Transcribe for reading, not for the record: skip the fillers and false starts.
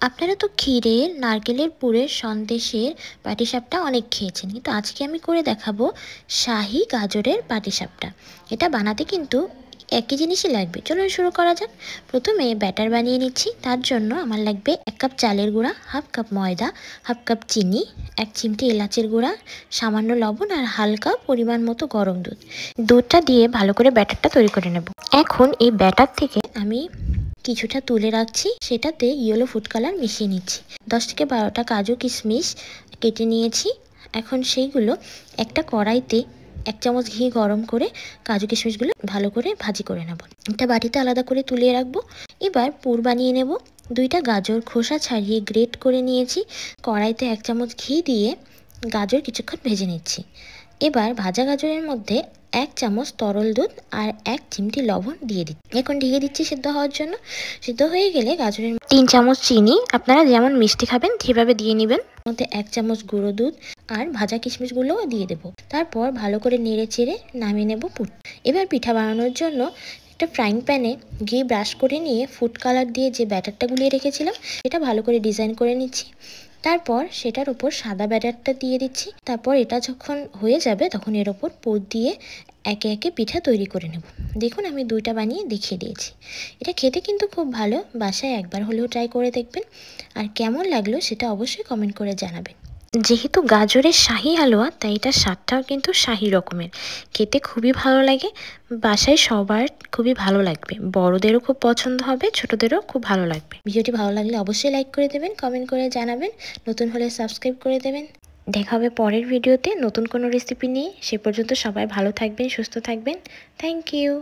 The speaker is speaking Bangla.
আপনারা তো ক্ষীরের, নারকেলের পুরের, সন্দেশের পাটিসাপটা অনেক খেয়েছেন, কিন্তু আজকে আমি করে দেখাবো শাহি গাজরের পাটিসাপটা। এটা বানাতে কিন্তু একই জিনিসই লাগবে। চলুন শুরু করা যাক। প্রথমে ব্যাটার বানিয়ে নিচ্ছি। তার জন্য আমার লাগবে 1 কাপ চালের গুঁড়া, হাফ কাপ ময়দা, হাফ কাপ চিনি, 1 চিমটি এলাচের গুঁড়া, সামান্য লবণ আর হালকা পরিমাণ মতো গরম দুধ। দুধটা দিয়ে ভালো করে ব্যাটারটা তৈরি করে নেব। এখন এই ব্যাটার থেকে আমি কিছুটা তুলে রাখছি, সেটাতে ইয়েলো ফুড কালার মিশিয়ে নিচ্ছি। 10 থেকে 12টা কাজু কিশমিশ কেটে নিয়েছি। এখন সেইগুলো একটা কড়াইতে 1 চামচ ঘি গরম করে কাজু কিশমিশগুলো ভালো করে ভাজি করে নেব। একটা বাটিতে আলাদা করে তুলে রাখবো। এবার পুর বানিয়ে নেব। 2টা গাজর খোসা ছাড়িয়ে গ্রেট করে নিয়েছি। কড়াইতে 1 চামচ ঘি দিয়ে গাজর কিছুক্ষণ ভেজে নিচ্ছি। এবার ভাজা গাজরের মধ্যে 1 চামচ তরল দুধ আর 1 চিমটি লবণ দিয়ে দিচ্ছি। এখন ঢেকে দিচ্ছি সিদ্ধ হওয়ার জন্য। সিদ্ধ হয়ে গেলে গাজরের 3 চামচ চিনি, আপনারা যেমন মিষ্টি খাবেন সেভাবে দিয়ে নেবেন। মধ্যে 1 চামচ গুঁড়ো দুধ আর ভাজা কিশমিশগুলোও দিয়ে দেবো। তারপর ভালো করে নেড়ে চেড়ে নামিয়ে নেব পুর। এবার পিঠা বানানোর জন্য একটা ফ্রাইং প্যানে ঘি ব্রাশ করে নিয়ে ফুড কালার দিয়ে যে ব্যাটারটা গুলিয়ে রেখেছিলাম সেটা ভালো করে ডিজাইন করে নিচ্ছি। তারপর সেটার উপর সাদা ব্যাটারটা দিয়ে দিচ্ছি। তারপর এটা যখন হয়ে যাবে তখন এর ওপর পুর দিয়ে একে একে পিঠা তৈরি করে নেব। দেখুন আমি 2টা বানিয়ে দেখিয়ে দিয়েছি। এটা খেতে কিন্তু খুব ভালো, বাসায় একবার হলেও ট্রাই করে দেখবেন। আর কেমন লাগলো সেটা অবশ্যই কমেন্ট করে জানাবেন। যেহেতু গাজরের শাহি হালুয়া, তাই এটার স্বাদটাও কিন্তু শাহি রকমের, খেতে খুবই ভালো লাগে। বাসায় সবার খুবই ভালো লাগবে, বড়দেরও খুব পছন্দ হবে, ছোটদেরও খুব ভালো লাগবে। ভিডিওটি ভালো লাগলে অবশ্যই লাইক করে দেবেন, কমেন্ট করে জানাবেন, নতুন হলে সাবস্ক্রাইব করে দেবেন। দেখা হবে পরের ভিডিওতে নতুন কোনো রেসিপি নিয়ে। সে পর্যন্ত সবাই ভালো থাকবেন, সুস্থ থাকবেন। Thank you.